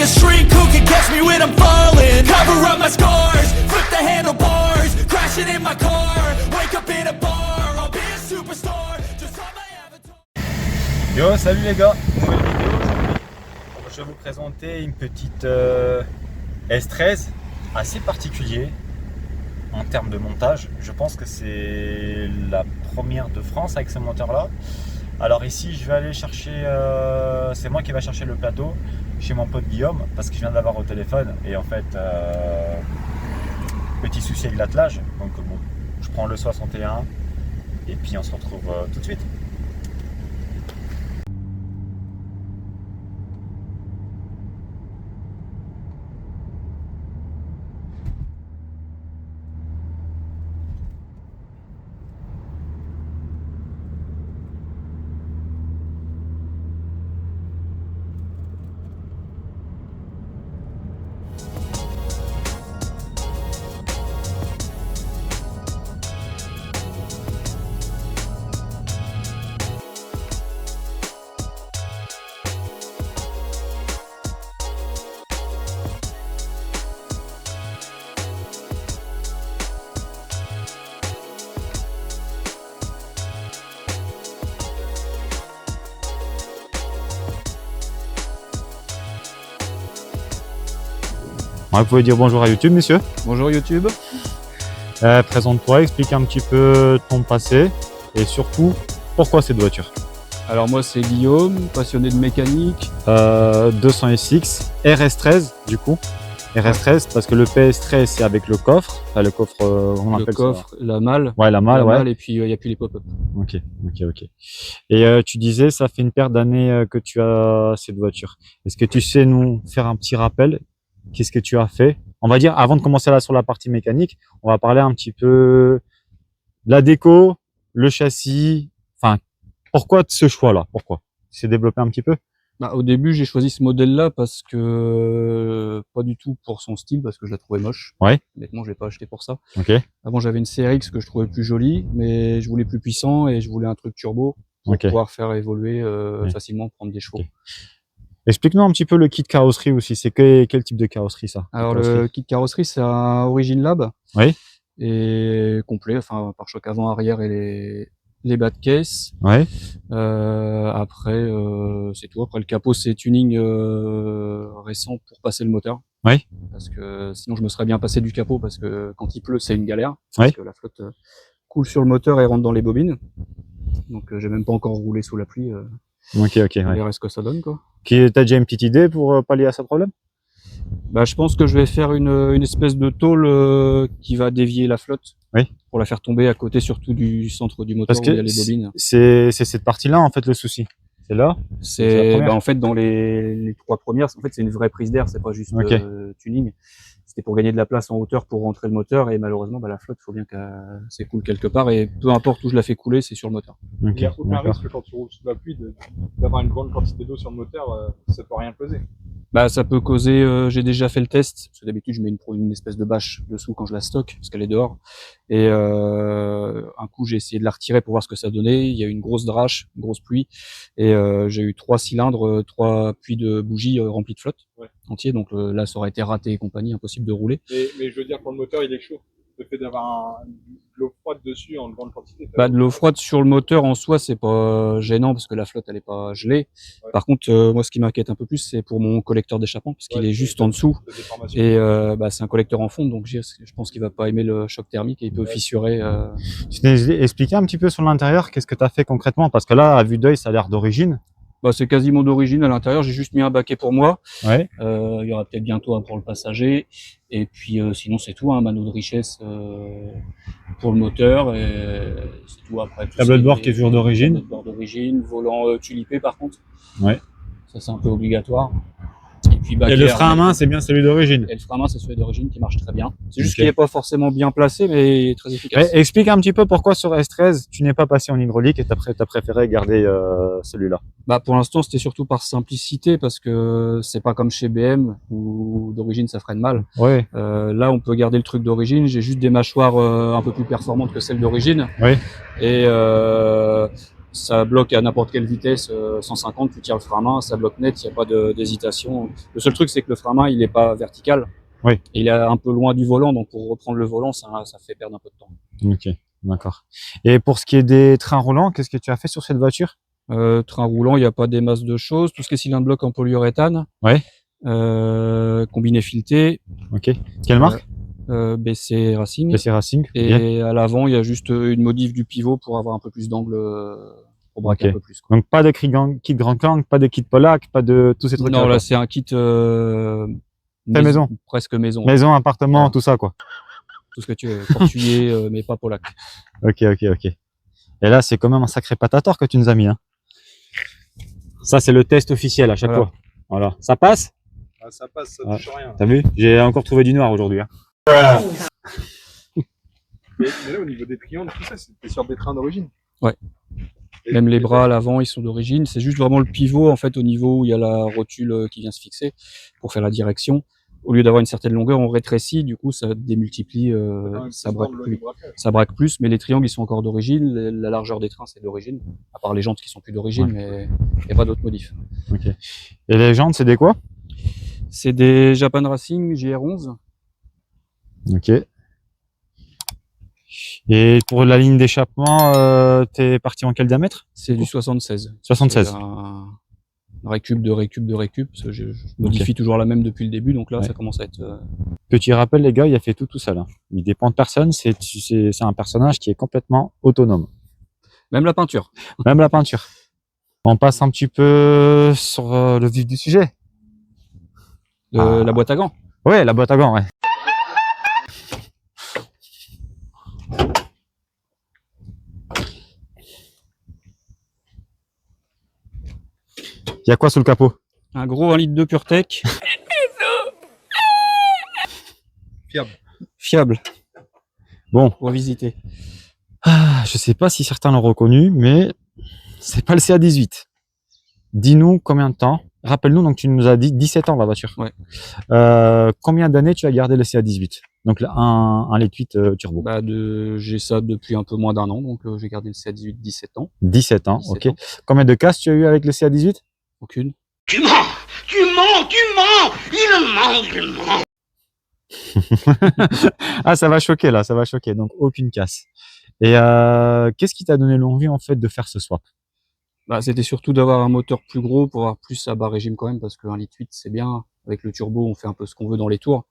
a shrink who can catch me when I'm falling. Cover up my scars, flip the handlebars, crashing in my car, wake up in a bar, I'll be a superstar, just on my avatar. Yo, salut les gars, nouvelle vidéo aujourd'hui. Je vais vous présenter une petite S13 assez particulier en termes de montage. Je pense que c'est la première de France avec ce moteur là. Alors ici je vais aller chercher, c'est moi qui vais chercher le plateau chez mon pote Guillaume parce que je viens d'avoir au téléphone et en fait petit souci avec l'attelage, donc bon, je prends le 61 et puis on se retrouve tout de suite. Ouais, vous pouvez dire bonjour à YouTube, messieurs. Bonjour YouTube. Présente-toi, explique un petit peu ton passé et surtout pourquoi cette voiture. Alors moi c'est Guillaume, passionné de mécanique. 200 SX, RS13 du coup. RS13 parce que le PS13 c'est avec le coffre. Enfin, le coffre, on Le appelle coffre, la malle. Ouais, la malle, ouais. Et puis il n'y a plus les pop-up. Ok. Et tu disais, ça fait une paire d'années que tu as cette voiture. Est-ce que tu sais nous faire un petit rappel? Qu'est-ce que tu as fait? On va dire, avant de commencer là sur la partie mécanique, on va parler un petit peu de la déco, le châssis, enfin, pourquoi ce choix-là? Pourquoi? Tu sais développer un petit peu? Bah, au début j'ai choisi ce modèle-là parce que pas du tout pour son style, parce que je la trouvais moche. Ouais. Honnêtement, je l'ai pas acheté pour ça. Ok. Avant j'avais une CRX que je trouvais plus jolie, mais je voulais plus puissant et je voulais un truc turbo pour pouvoir faire évoluer facilement, prendre des chevaux. Okay. Explique-nous un petit peu le kit carrosserie aussi. C'est quel type de carrosserie ça? Alors le kit carrosserie c'est un Origin Lab. Oui. Et complet, enfin pare-choc avant, arrière et les bas de caisse. Ouais. Après c'est tout. Après le capot c'est tuning récent pour passer le moteur. Oui. Parce que sinon je me serais bien passé du capot parce que quand il pleut c'est une galère. Parce que la flotte coule sur le moteur et rentre dans les bobines. Donc j'ai même pas encore roulé sous la pluie. Ok. On verra ce que ça donne quoi. T'as déjà une petite idée pour pallier à ce problème? Bah, je pense que je vais faire une espèce de tôle qui va dévier la flotte pour la faire tomber à côté surtout du centre du moteur. Parce où il y a les bobines. C'est cette partie-là en fait le souci. C'est là. C'est en fait dans les trois premières, en fait c'est une vraie prise d'air, c'est pas juste tuning. C'était pour gagner de la place en hauteur pour rentrer le moteur et malheureusement la flotte faut bien qu'elle s'écoule quelque part et peu importe où je la fais couler, c'est sur le moteur. Il n'y a aucun risque quand tu roules sous la pluie d'avoir une grande quantité d'eau sur le moteur, ça peut rien causer. Bah ça peut causer, j'ai déjà fait le test, parce que d'habitude je mets une espèce de bâche dessous quand je la stocke, parce qu'elle est dehors. Et un coup j'ai essayé de la retirer pour voir ce que ça donnait, il y a eu une grosse drache, une grosse pluie, et j'ai eu 3 cylindres, 3 puits de bougies remplis de flotte entier, donc là ça aurait été raté et compagnie, impossible de rouler. Mais je veux dire, pour le moteur il est chaud. Le fait d'avoir de l'eau froide dessus en grande quantité. Bah, de l'eau froide sur le moteur en soi, c'est pas gênant parce que la flotte elle est pas gelée. Par contre, moi ce qui m'inquiète un peu plus, c'est pour mon collecteur d'échappement parce qu'il est juste en dessous. Et c'est un collecteur en fonte, donc je pense qu'il va pas aimer le choc thermique et il peut fissurer. Tu t'es expliqué un petit peu sur l'intérieur, qu'est-ce que tu as fait concrètement? Parce que là, à vue d'œil, ça a l'air d'origine. Bah, c'est quasiment d'origine à l'intérieur. J'ai juste mis un baquet pour moi. Ouais. Il y aura peut-être bientôt un pour le passager. Et puis sinon c'est tout, un mano de richesse pour le moteur. Et c'est tout après. Tableau de bord qui est toujours d'origine. Tableau de bord d'origine. Volant tulipé par contre. Ouais. Ça c'est un peu obligatoire. Et puis et le frein à main, c'est bien celui d'origine. Et le frein à main, c'est celui d'origine qui marche très bien. C'est juste qu'il n'est pas forcément bien placé, mais très efficace. Explique un petit peu pourquoi sur S13, tu n'es pas passé en hydraulique et tu as préféré garder celui-là. Bah pour l'instant, c'était surtout par simplicité, parce que c'est pas comme chez BM où d'origine ça freine mal. Ouais. Là, on peut garder le truc d'origine. J'ai juste des mâchoires un peu plus performantes que celles d'origine. Ouais. Et Ça bloque à n'importe quelle vitesse, 150, tu tires le frein à main, ça bloque net, il n'y a pas d'hésitation. Le seul truc, c'est que le frein à main, il n'est pas vertical. Oui. Il est un peu loin du volant, donc pour reprendre le volant, ça fait perdre un peu de temps. Ok, d'accord. Et pour ce qui est des trains roulants, qu'est-ce que tu as fait sur cette voiture? Train roulant, il n'y a pas des masses de choses. Tout ce qui est cylindre bloc en polyuréthane. Ouais. Combiné fileté. Ok. Quelle marque? BC Racing. BC Racing. Et bien. à l'avant, il y a juste une modif du pivot pour avoir un peu plus d'angle, pour braquer Ok. un peu plus, quoi. Donc pas de kit Grand Kang, pas de kit Polac, pas de tous ces trucs. Non, là, c'est un kit maison. presque maison. Maison, appartement, Voilà. tout ça, quoi. Tout ce que tu veux. Portugais, mais pas polac. Ok. Et là, c'est quand même un sacré patator que tu nous as mis, hein. Ça, c'est le test officiel à chaque Voilà. fois. Voilà. Ça passe? Ah, ça passe, ça Ouais. touche rien. T'as vu? J'ai encore trouvé du noir aujourd'hui, hein. Mais là, au niveau des triangles, tout ça, c'était sur des trains d'origine. Ouais. Et- Même les et- bras à l'avant, ils sont d'origine. C'est juste vraiment le pivot, en fait, au niveau où il y a la rotule qui vient se fixer pour faire la direction. Au lieu d'avoir une certaine longueur, on rétrécit, du coup, ça démultiplie, ça braque plus, mais les triangles, ils sont encore d'origine. La largeur des trains, c'est d'origine. À part les jantes qui sont plus d'origine, mais il n'y a pas d'autres modifs. Ok. Et les jantes, c'est des quoi? C'est des Japan Racing JR11. Ok. Et pour la ligne d'échappement, t'es parti en quel diamètre? C'est du 76. 76. C'est un récup de récup de récup, parce que je modifie toujours la même depuis le début, donc là, Ouais. ça commence à être... Petit rappel, les gars, il a fait tout seul, hein. Il dépend de personne, c'est un personnage qui est complètement autonome. Même la peinture. Même la peinture. On passe un petit peu sur le vif du sujet. La boîte à gants. Ouais, la boîte à gants, ouais. Il y a quoi sous le capot? Un gros 1,2 litre de PureTech. Fiable. Fiable. Bon. Pour visiter. Ah, je sais pas si certains l'ont reconnu, mais c'est pas le CA18. Dis-nous combien de temps. Rappelle-nous, donc tu nous as dit 17 ans la voiture. Ouais. Combien d'années tu as gardé le CA18? Donc là, un litre 8 turbo. Bah j'ai ça depuis un peu moins d'un an, donc j'ai gardé le CA18 17 ans. 17 ans, 17 ok. ans. Combien de casses tu as eu avec le CA18? Aucune. Tu mens, il ment. Ah, ça va choquer là, ça va choquer. Donc aucune casse. Et qu'est-ce qui t'a donné l'envie en fait de faire ce swap? Bah, c'était surtout d'avoir un moteur plus gros pour avoir plus à bas régime quand même, parce que 1,8 litre c'est bien. Avec le turbo, on fait un peu ce qu'on veut dans les tours.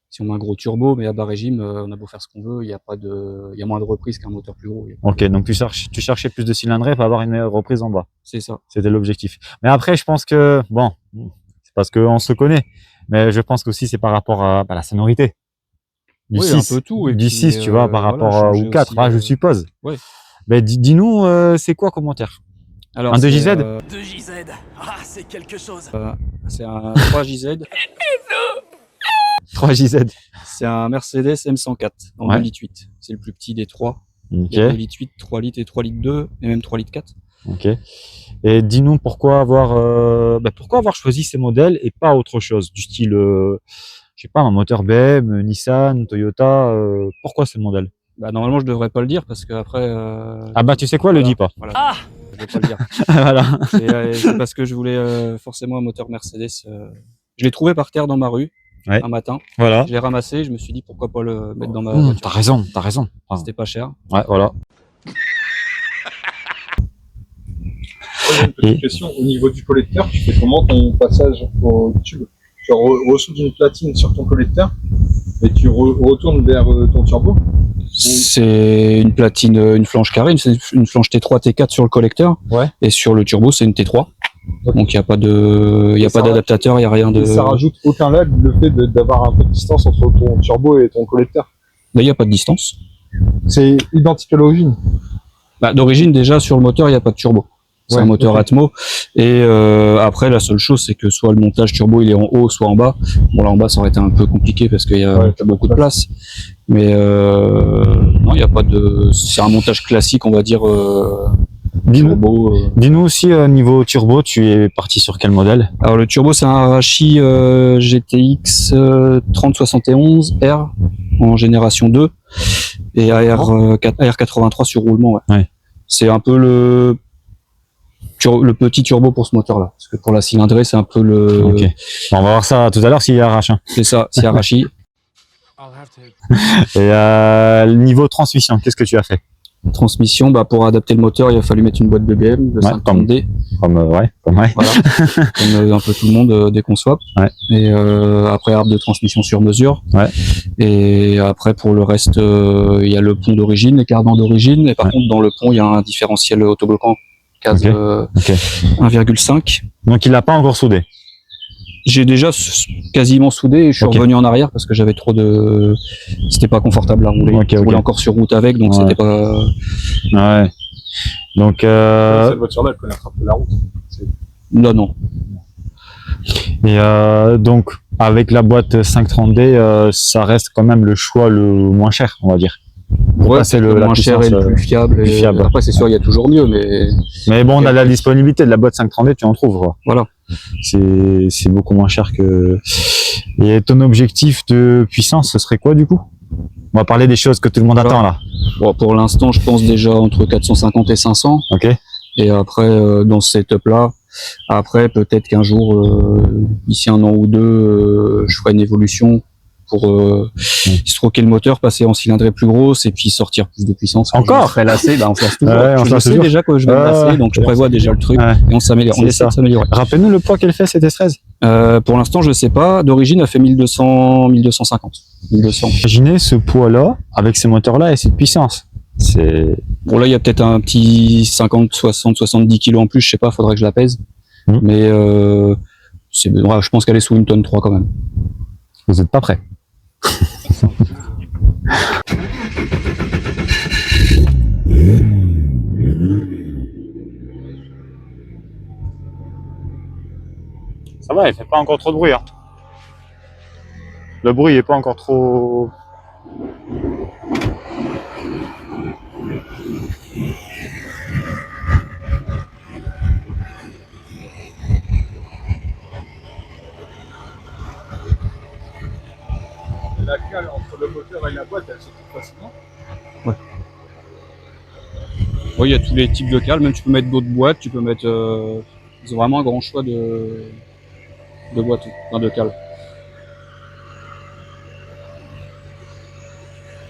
Si on met un gros turbo, mais à bas régime, on a beau faire ce qu'on veut, il y a moins de reprise qu'un moteur plus gros. Ok, donc tu cherchais plus de cylindrée pour avoir une meilleure reprise en bas. C'est ça. C'était l'objectif. Mais après, je pense que, bon, c'est parce qu'on se connaît, mais je pense qu'aussi c'est par rapport à la sonorité. Du Oui, 6, un peu tout. Et du puis, 6, tu vois, par voilà, rapport changer au 4, aussi, je suppose. ouais. Mais dis-nous, c'est quoi commentaire? Alors, Un c'est, 2JZ? 2JZ, ah c'est quelque chose. C'est un 3JZ. 3JZ. C'est un Mercedes M104 en Ouais. 2,8 litres. C'est le plus petit des trois. Ok, Il y a 2,8 litres, 3 litres et 3 litres 2, et même 3 litres 4. ok. Et dis-nous pourquoi avoir choisi ces modèles et pas autre chose, du style, je sais pas, un moteur BM, Nissan, Toyota, pourquoi ce modèle? Bah, normalement, je devrais pas le dire parce que après. Ah bah tu sais quoi, le dis pas. Voilà. Ah Je vais pas le dire. Voilà. C'est parce que je voulais forcément un moteur Mercedes. Je l'ai trouvé par terre dans ma rue Ouais. un matin. Voilà. Je l'ai ramassé. Je me suis dit pourquoi pas le mettre dans ma T'as voiture. raison. Ah. C'était pas cher. Ouais, voilà. J'ai une petite question. Au niveau du collecteur, tu fais comment ton passage au tube? Tu ressoudes une platine sur ton collecteur et tu retournes vers ton turbo? C'est une platine, une flanche carrée, c'est une flanche T3, T4 sur le collecteur. Ouais. Et sur le turbo, c'est une T3. Ok. Donc il n'y a pas d'adaptateur, il n'y a rien de. Et ça rajoute aucun lag le fait d'avoir un peu de distance entre ton turbo et ton collecteur. Là, il n'y a pas de distance. C'est identique à l'origine. Bah, d'origine, déjà, sur le moteur, il n'y a pas de turbo. C'est Ouais, un moteur ok. Atmo. Et après, la seule chose, c'est que soit le montage turbo, il est en haut, soit en bas. Bon, là, en bas, ça aurait été un peu compliqué parce qu'il y a Ouais, pas beaucoup de place. Mais non, il n'y a pas de... C'est un montage classique, on va dire, turbo. Dis-nous aussi, niveau turbo, tu es parti sur quel modèle? Alors, le turbo, c'est un Arashi GTX 3071R en génération 2 et AR83 sur roulement. Ouais. Ouais. C'est un peu le le petit turbo pour ce moteur-là. Parce que pour la cylindrée, c'est un peu le... Ok. Bon, on va voir ça tout à l'heure s'il arrache. Hein. C'est ça, c'est arraché. Et niveau transmission, qu'est-ce que tu as fait? Transmission, bah, pour adapter le moteur, il a fallu mettre une boîte BBM de Ouais, 50D. Comme ouais. Voilà. Comme un peu tout le monde dès qu'on swap. Ouais. Et après, arbre de transmission sur mesure. Ouais. Et après, pour le reste, il y a le pont d'origine, les cardans d'origine. Et par contre, dans le pont, il y a un différentiel autobloquant case Ok. 1,5. Donc il l'a pas encore soudé. J'ai déjà quasiment soudé et je suis Ok. revenu en arrière parce que j'avais trop de... C'était pas confortable à rouler. Ok, Je roulais ok. encore sur route avec, donc Ouais. c'était pas... Ouais. Donc Cette voiture-là, elle connaîtra un peu la route. Non. et donc avec la boîte 530D, ça reste quand même le choix le moins cher, on va dire. Ouais, passer c'est la le moins cher et puissance, le plus fiable. plus Et fiable. après, c'est sûr, il y a toujours mieux, mais... Mais bon, on a la disponibilité de la boîte 530D, tu en trouves. Quoi. Voilà. C'est beaucoup moins cher que. Et ton objectif de puissance, ce serait quoi du coup? On va parler des choses que tout le monde attend là. Bon, pour l'instant, je pense déjà entre 450 et 500. Ok. Et après, dans ce setup-là, après, peut-être qu'un jour, d'ici un an ou deux, je ferai une évolution pour stroquer le moteur, passer en cylindrée plus grosse et puis sortir plus de puissance. Quand Encore je serai lassé, bah, on se lasse toujours. Ouais, on se je lasse sais toujours. déjà que je vais me lasser, donc je prévois déjà le truc Ouais. et on s'améliore. On C'est essaie ça. de s'améliorer. Rappelle-nous le poids qu'elle fait cette S13. Pour l'instant, je sais pas. D'origine, elle fait 1200, 1250. 1200. Imaginez ce poids-là avec ces moteurs-là et cette puissance. C'est. Bon, là, il y a peut-être un petit 50, 60, 70 kilos en plus, je sais pas, faudrait que je la pèse. Mais ouais, je pense qu'elle est sous 1 tonne 3 quand même. Vous êtes pas prêts. Ça va, il fait pas encore trop de bruit. Hein. Le bruit est pas encore trop. La cale entre le moteur et la boîte, elle se trouve facilement. Oui, il y a tous les types de cales, même tu peux mettre d'autres boîtes, tu peux mettre... ils ont vraiment un grand choix de boîtes, enfin de cales.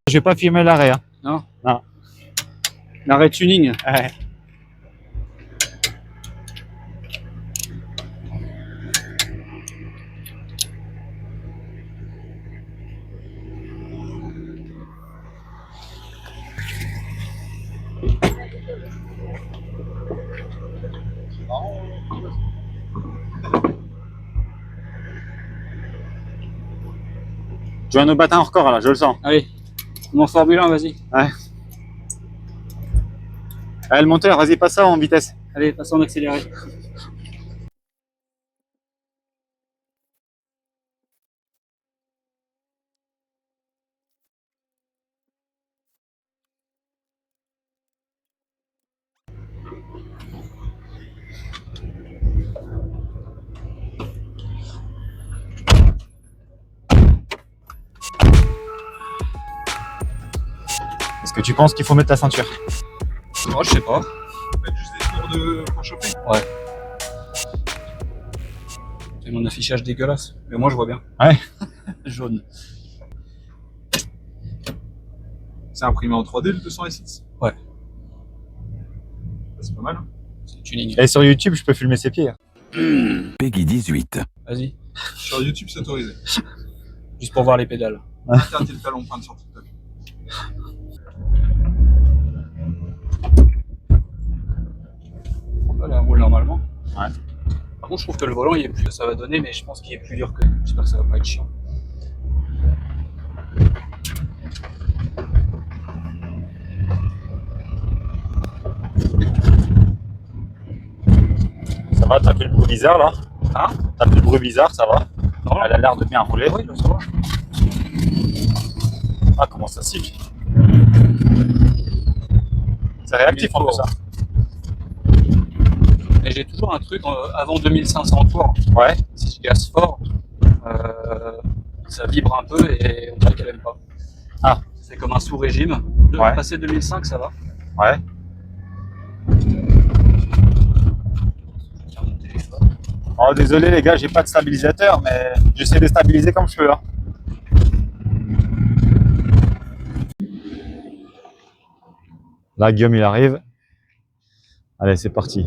Je vais pas filmer l'arrêt. Hein. Non. Non. L'arrêt tuning. Ouais. Tu vas nous battre un record là, je le sens. Allez, mon Formule 1, vas-y. Allez, le monteur, vas-y, passe ça en vitesse. Allez, passe en accéléré. Est-ce que tu penses qu'il faut mettre la ceinture? Oh, je sais pas. Mettre juste des tours pour chauffer. C'est mon affichage dégueulasse. Mais moi, je vois bien. Ouais. Jaune. C'est imprimé en 3D le 206. Ouais. C'est pas mal. Hein. C'est tuning. Et sur YouTube, je peux filmer ses pieds. Peggy 18. Vas-y. Sur YouTube, c'est autorisé. Juste pour voir les pédales. Interdit le talon pointe sur TikTok. Voilà, elle roule normalement. Ouais. Par contre, je trouve que le volant, il est plus... ça va donner, mais je pense qu'il est plus dur que... J'espère que ça va pas être chiant. Ça va, t'as plus le bruit bizarre là? Hein? T'as plus le bruit bizarre, ça va? Non, Elle a l'air de bien rouler. oui, ça va. Ah, comment ça siffle? C'est réactif en plus ça. Et j'ai toujours un truc avant 2500 tours. Ouais. Si je gasse fort, ça vibre un peu et on dirait qu'elle aime pas. Ah. C'est comme un sous-régime. Ouais. Passer 2005, ça va. Ouais. Oh, désolé les gars, j'ai pas de stabilisateur, mais j'essaie de stabiliser comme je peux. Hein. Là, Guillaume, il arrive. Allez, c'est parti.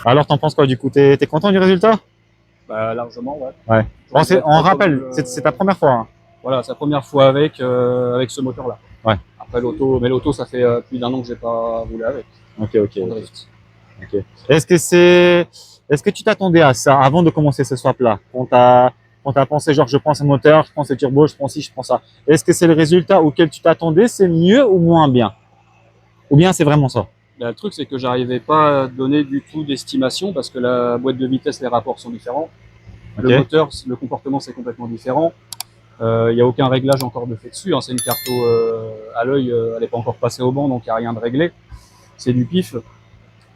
Alors, t'en penses quoi du coup? T'es content du résultat? Bah, largement, ouais. Ouais. Bon, on rappelle, Comme, c'est ta première fois. Hein. Voilà, c'est la première fois avec ce moteur-là. Ouais. Après l'auto, mais l'auto, ça fait plus d'un an que j'ai pas roulé avec. Ok. En drift. Ok. Est-ce que tu t'attendais à ça avant de commencer ce swap-là? Quand t'as pensé, genre, je prends ce moteur, je prends ce turbo, je prends ci, je prends ça. Est-ce que c'est le résultat auquel tu t'attendais? C'est mieux ou moins bien? Ou bien c'est vraiment ça? Bah, le truc, c'est que j'arrivais pas à donner du tout d'estimation parce que la boîte de vitesse, les rapports sont différents. Ok. Le moteur, le comportement, c'est complètement différent. Il n'y a aucun réglage encore de fait dessus. Hein. C'est une carte à l'œil, elle n'est pas encore passée au banc, donc il n'y a rien de réglé. C'est du pif.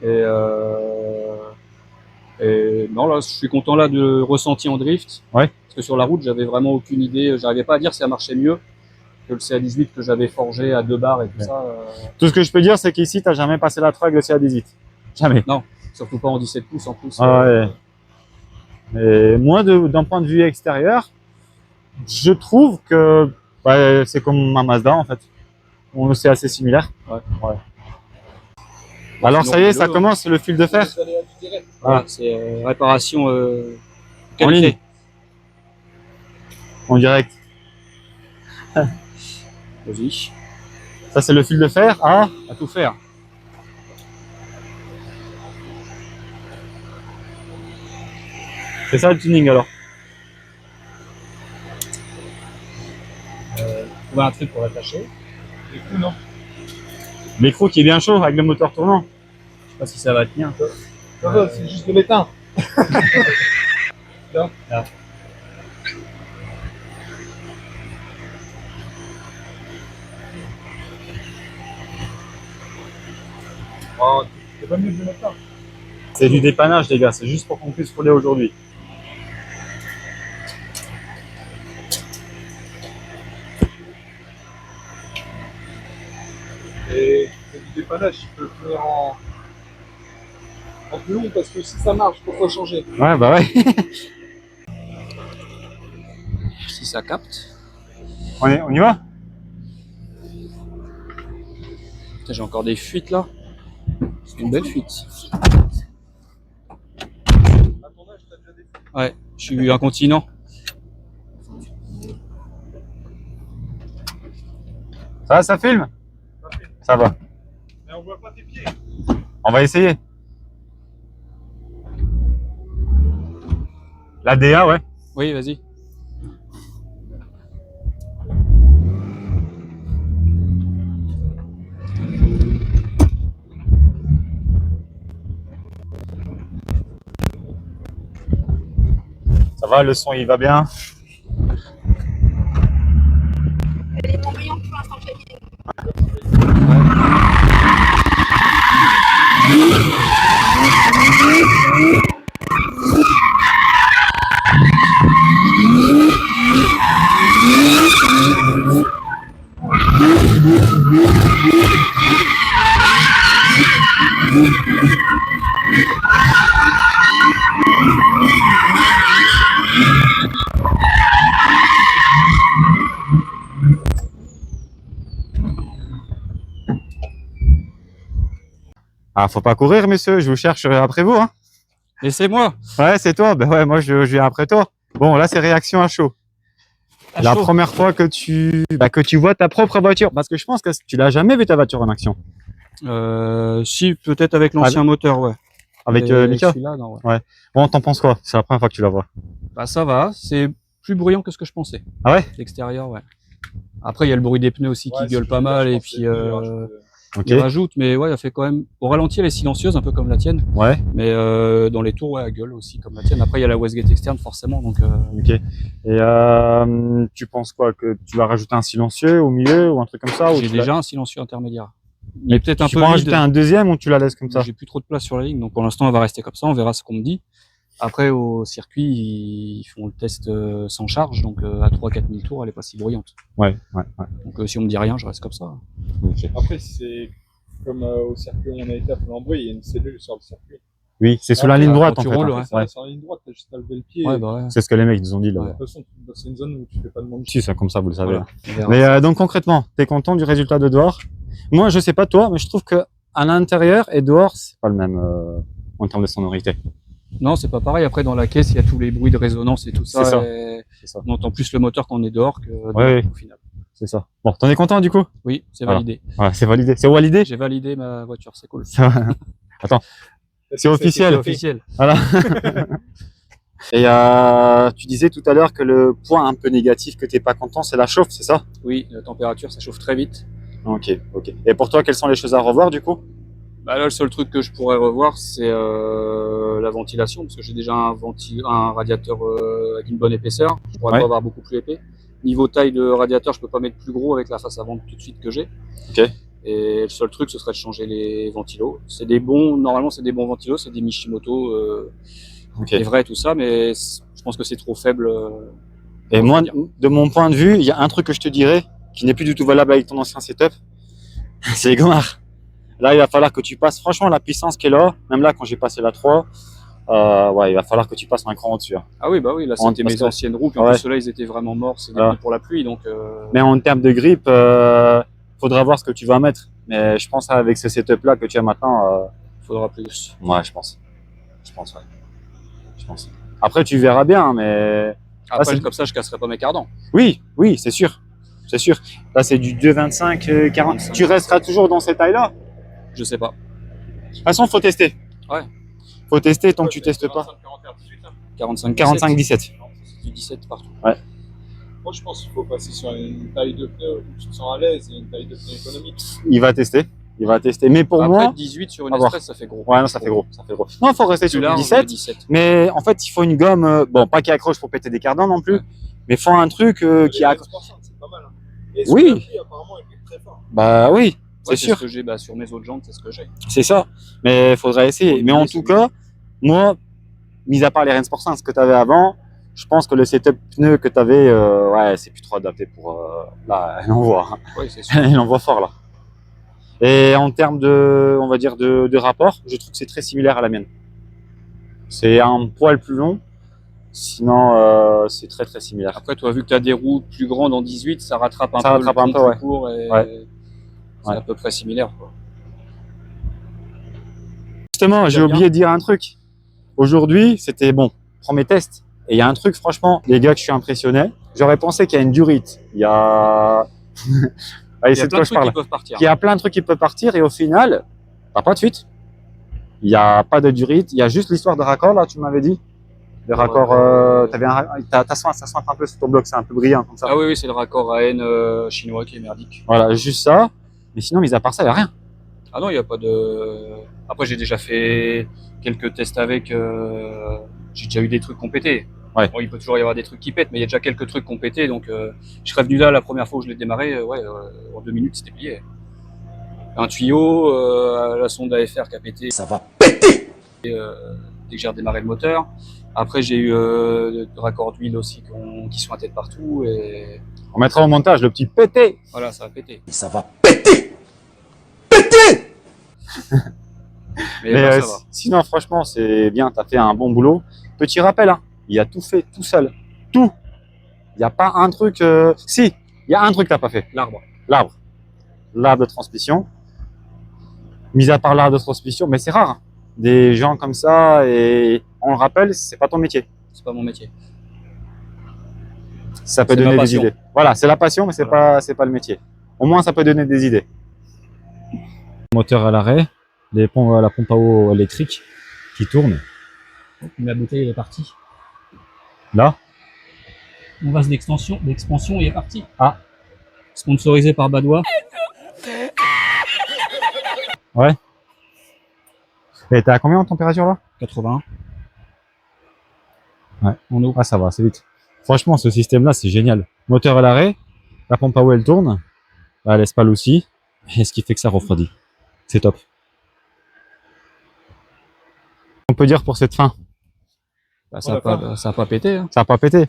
Et non, là, je suis content là de ressenti en drift. Ouais. Parce que sur la route, j'avais vraiment aucune idée. J'arrivais pas à dire si ça marchait mieux que le CA18 que j'avais forgé à 2 bars et tout ça. Tout ce que je peux dire, c'est qu'ici, t'as jamais passé la trague de CA18. Jamais. Non, surtout pas en 17 pouces en plus. Ah ouais. Et moi, d'un point de vue extérieur, je trouve que c'est comme ma Mazda en fait. C'est assez similaire. Ouais. Alors sinon, ça y est, ça rigolo, commence le fil de fer. Voilà, c'est réparation En qualité. ligne. En direct. Vas-y, Ça c'est le fil de fer. Ah, à tout faire. c'est ça le tuning alors. Trouver un truc pour l'attacher. Du coup, non. L'écrou qui est bien chaud avec le moteur tournant. Je sais pas si ça va tenir. Ça va, c'est juste de l'étain. Là. Là. Oh, c'est pas mieux de le mettre là. C'est du dépannage les gars, c'est juste pour qu'on puisse rouler aujourd'hui. Et c'est du dépannage, il peut finir en plus long parce que si ça marche, pourquoi changer? Ouais bah ouais. Si ça capte. On y va? Putain, j'ai encore des fuites là. C'est une belle fuite. Ouais, je suis incontinent. Ça filme? Ça va. Mais on voit pas tes pieds. On va essayer. La DA, ouais. Oui, vas-y. Ça va, le son il va bien. Ah, faut pas courir, monsieur, je vous cherche après vous. Hein. Laissez-moi. Ouais, c'est toi. Ben ouais, moi je viens après toi. Bon, là c'est réaction à chaud. La première fois que que tu vois ta propre voiture, parce que je pense que tu l'as jamais vu ta voiture en action. Si, peut-être avec l'ancien moteur, ouais. Avec Mais Mika. celui-là, non, ouais. Bon, t'en penses quoi? C'est la première fois que tu la vois. Bah, ça va, c'est plus bruyant que ce que je pensais. Ah ouais? L'extérieur, ouais. Après, il y a le bruit des pneus aussi qui gueule pas mal, et puis Ok. il rajoute, mais ouais, elle fait quand même. Au ralenti, elle est silencieuse, un peu comme la tienne, Ouais. mais dans les tours, ouais, elle gueule aussi comme la tienne. Après, il y a la Westgate externe, forcément, donc. Ok. Et tu penses quoi? Que tu vas rajouter un silencieux au milieu ou un truc comme ça? Ou J'ai tu l'as- déjà un silencieux intermédiaire. Mais peut-être un Tu peu peux en vide. rajouter un deuxième ou tu la laisses comme ça? J'ai plus trop de place sur la ligne, donc pour l'instant, on va rester comme ça. On verra ce qu'on me dit. Après, au circuit, ils font le test sans charge, donc à 3-4 000 tours, elle est pas si bruyante. Ouais. Donc si on me dit rien, je reste comme ça. Ok. Après, c'est comme au circuit où on a été à Fulambray, il y a une cellule sur le circuit. Oui, c'est sous la ligne quand droite en tu fait. roules, hein. ouais. C'est sur la ligne droite, t'as juste à lever le pied. Ouais, bah ouais. C'est ce que les mecs nous ont dit là. Ouais. De toute façon, c'est une zone où tu fais pas de monde. Si, c'est comme ça, vous le savez. Voilà. On verra. Mais donc concrètement, t'es content du résultat de dehors? Moi, je sais pas toi, mais je trouve que à l'intérieur et dehors, c'est pas le même en termes de sonorité. Non, c'est pas pareil. Après, dans la caisse, il y a tous les bruits de résonance et tout ça. C'est ça. Et C'est ça. on entend plus le moteur quand on est dehors que dehors, Ouais. au final. C'est ça. Bon, t'en es content du coup? Oui, c'est Voilà. validé. Ouais, c'est validé. C'est validé? J'ai validé ma voiture, c'est cool. Ça va. Attends, c'est officiel. C'est officiel. Voilà. Et tu disais tout à l'heure que le point un peu négatif que t'es pas content, c'est la chauffe, c'est ça? Oui, la température, ça chauffe très vite. Ok. Et pour toi, quelles sont les choses à revoir du coup? Bah là, le seul truc que je pourrais revoir, c'est la ventilation, parce que j'ai déjà un radiateur avec une bonne épaisseur. Je pourrais Ouais. pas avoir beaucoup plus épais. Niveau taille de radiateur, je peux pas mettre plus gros avec la face avant tout de suite que j'ai. Ok. Et le seul truc, ce serait de changer les ventilos. C'est des bons, normalement, c'est des bons ventilos, c'est des Mishimoto, Ok. des vrais, tout ça, mais je pense que c'est trop faible. Et Faut moi, dire. de mon point de vue, il y a un truc que je te dirais qui n'est plus du tout valable avec ton ancien setup, c'est les gommards. Là, il va falloir que tu passes, franchement, la puissance qui est là, même là, quand j'ai passé la 3, ouais, il va falloir que tu passes un cran au-dessus. Hein. Ah oui, bah oui, là, c'était Parce mes que- anciennes roues, puis en Ouais. plus, ceux-là, ils étaient vraiment morts, c'est des Voilà. pneus pour la pluie, donc Mais en termes de grip, faudra voir ce que tu vas mettre. Mais je pense avec ce setup-là que tu as maintenant, faudra plus. ouais, je pense. Ouais. Je pense. Après, tu verras bien, hein, mais Après, c'est- comme ça, je casserai pas mes cardans. oui, c'est sûr. C'est sûr. Là, c'est du 2,25, 40. Tu resteras toujours dans cette taille-là. Je sais pas. De toute façon, faut tester. Ouais. Faut tester tant que tu testes pas. 45, 45, 17. C'est du 17 partout. Moi, je pense qu'il faut passer sur une taille de pneu où tu te sens à l'aise et une taille de pneu économique. Il va tester. Mais pour Après, moi, 18 sur une à voir. Express, ça fait gros. ouais, non, ça fait gros. Non, faut rester Plus sur du large, 17. 17. Mais en fait, il faut une gomme, bon, pas qui accroche pour péter des cardans non plus, Ouais. mais faut un truc qui Les accroche. 15%, c'est pas mal. Hein. Et Oui. sous la pluie, apparemment, il est très fort. Bah oui, c'est Ouais, sûr. ce que j'ai sur mes autres jantes, c'est ce que j'ai. C'est ça. Mais il faudrait essayer. Faut Mais en essayer. tout cas, moi, mis à part les Rennsport 5 que tu avais avant, je pense que le setup pneu que tu avais, ouais, c'est plus trop adapté pour. Là, elle envoie. Hein. Ouais, c'est sûr. Elle envoie fort là. Et en termes de, on va dire, de rapport, je trouve que c'est très similaire à la mienne. C'est un poil plus long, sinon c'est très très similaire. Après, toi, vu que tu as des roues plus grandes en 18, ça rattrape un Ça peu rattrape le un pont peu, plus ouais. court et Ouais. c'est Ouais. à peu près similaire. Quoi. Justement, j'ai bien. oublié de dire un truc. Aujourd'hui, c'était bon, premier test. Et il y a un truc, franchement, les gars, que je suis impressionné. J'aurais pensé qu'il y a une durite. Il y a. Allez, Il y a c'est de plein quoi de je trucs qui parle. peuvent partir. Il y a plein de trucs qui peuvent partir et au final, t'as pas de fuite. Il n'y a pas de durite. Il y a juste l'histoire de raccord, là, tu m'avais dit. Le raccord, ça sent un peu sur ton bloc, c'est un peu brillant comme ça. Ah oui, c'est le raccord AN chinois qui est merdique. Voilà, juste ça. Mais sinon, mis à part ça, il n'y a rien. Ah non, il n'y a pas de. Après, j'ai déjà fait quelques tests avec. J'ai déjà eu des trucs qui ont pété. Ouais. Bon, il peut toujours y avoir des trucs qui pètent, mais il y a déjà quelques trucs qui ont pété. Donc, je serais venu là la première fois où je l'ai démarré. En 2 minutes, c'était plié. Un tuyau, la sonde AFR qui a pété. Ça va péter. Dès que j'ai redémarré le moteur. Après, j'ai eu des raccords d'huile aussi qui sont à tête partout. Et On mettra au montage le petit pété. voilà, ça a pété. Ça va péter. Mais Mais bon, ça va. sinon, franchement, c'est bien. Tu as fait un bon boulot. Petit rappel, hein, il a tout fait tout seul. Tout. Il n'y a pas un truc. Si, il y a un truc que tu n'as pas fait. L'arbre. L'arbre. L'arbre de transmission. Mis à part l'arbre de transmission, mais c'est rare. Hein. Des gens comme ça, et on le rappelle, c'est pas ton métier. C'est pas mon métier. Ça peut C'est ma donner des passion. idées. Voilà, c'est la passion, mais c'est pas le métier. Au moins, ça peut donner des idées. Moteur à l'arrêt, la pompe à eau électrique qui tourne. La bouteille elle est partie. Là, On passe d'expansion et est parti. Ah. Sponsorisé par Badois. ouais. Et t'es à combien en température là? 81. Ouais. En eau. Ah, ça va, c'est vite. Franchement, ce système-là, c'est génial. Moteur à l'arrêt, la pompe à eau elle tourne, elle laisse pas aussi, et ce qui fait que ça refroidit. C'est top. On peut dire pour cette fin, Bah, ça a pas pété. Hein. ça a pas pété.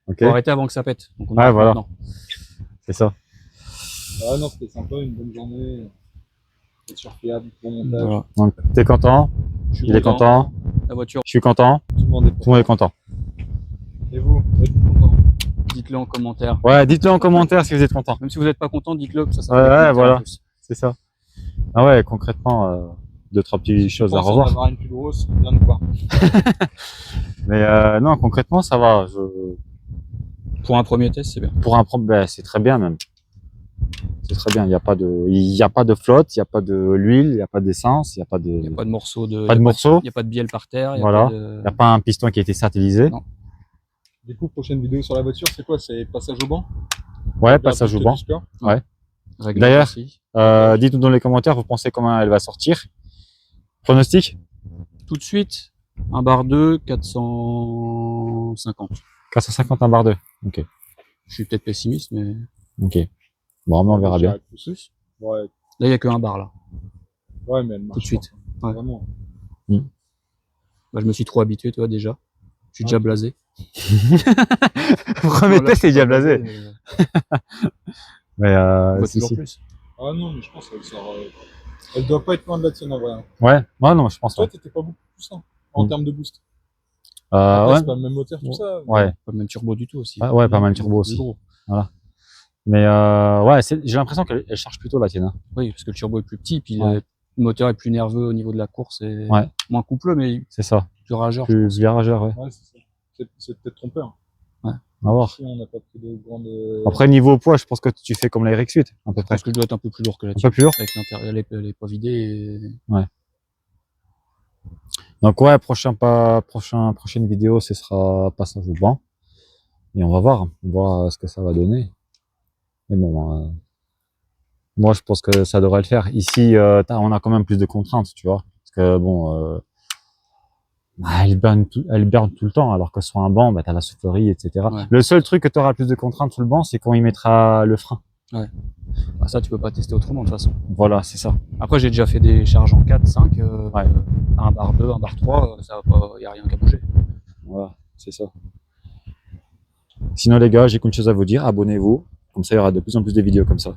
Ok, Faut arrêter avant que ça pète. Donc on Ouais, arrête voilà. maintenant. c'est ça. Ah non, c'était sympa, une bonne journée. Voiture fiable, bon montage. Voilà. Donc, t'es content, Je suis il est content, La voiture, je suis content, Tout le monde est tout le monde est content. Et vous êtes content? dites-le en commentaire. Ouais, dites-le en commentaire si vous êtes content. Même si vous n'êtes pas content, dites-le. Ça Ouais, fait ouais, plaisir voilà. en plus. C'est ça. Ah ouais, concrètement, deux, trois petites choses à revoir. Avoir une plus grosse, viens nous voir. Mais non, concrètement, ça va. Pour un premier test, c'est bien. Pour un problème, c'est très bien même. C'est très bien. Il n'y a pas de flotte, il n'y a pas de l'huile, il n'y a pas d'essence, il n'y a pas Il n'y a de, pas de morceaux de. pas de morceaux. Il n'y a pas de bielle par terre. Voilà. Il Il n'y a pas un piston qui a été stabilisé. Non. Du coup, prochaine vidéo sur la voiture, c'est quoi? C'est passage au banc? Ouais, passage au banc. D'ailleurs, dites-nous dans les commentaires, vous pensez comment elle va sortir. Pronostic? Tout de suite, un bar 2, 450. 450 un bar 2. Ok. Je suis peut-être pessimiste, mais Ok. Bon, mais on verra bien. plus. Ouais, Là, il n'y a qu'un bar là. ouais, mais elle marche Tout de suite. pas. Ouais. Vraiment. Bah, je me suis trop habitué, toi, déjà. Je suis déjà blasé. Premier Voilà, test, c'est déjà blasé. Mais On voit si, toujours si. plus. Ah non, mais je pense qu'elle sort. Elle doit pas être loin de la tienne en vrai. Ouais, non, je pense Toi, pas. t'étais pas beaucoup plus hein, en Mm. termes de boost. Après, Ouais, c'est pas le même moteur, tout ça. ouais. Pas le même turbo du tout aussi. Ah, ouais, pas mal de turbo Plus aussi. gros. Mais ouais, j'ai l'impression qu'elle charge plutôt la tienne. Hein. Oui, parce que le turbo est plus petit, puis Ouais. le moteur est plus nerveux au niveau de la course et Ouais. moins coupleux, mais C'est ça. plus rageur. Plus virageur, ouais. Ouais, c'est ça. C'est peut-être trompeur. On va voir. Si on n'a pas pris de grande. Après, niveau poids, je pense que tu fais comme la RX8, à peu Je près. pense que je dois être un peu plus lourd que la Un tienne. peu plus lourd. Avec l'intérieur, elle est pas vidée. Et... Donc ouais, prochaine vidéo, ce sera passage au banc. Et on va voir ce que ça va donner. Mais bon, moi je pense que ça devrait le faire. Ici, on a quand même plus de contraintes, tu vois. Parce que bon, elle berne tout le temps, alors que sur un banc, bah, t'as la soufflerie, etc. Ouais. Le seul truc que tu auras plus de contraintes sur le banc, c'est quand il mettra le frein. Ah, ça, tu peux pas tester autrement de toute façon. Voilà, c'est ça. Après, j'ai déjà fait des charges en 4, 5, Ouais. un bar 2, un bar 3, ça va pas, y a rien qu'à bouger. Voilà, c'est ça. Sinon les gars, j'ai qu'une chose à vous dire, abonnez-vous. Comme ça, il y aura de plus en plus de vidéos comme ça.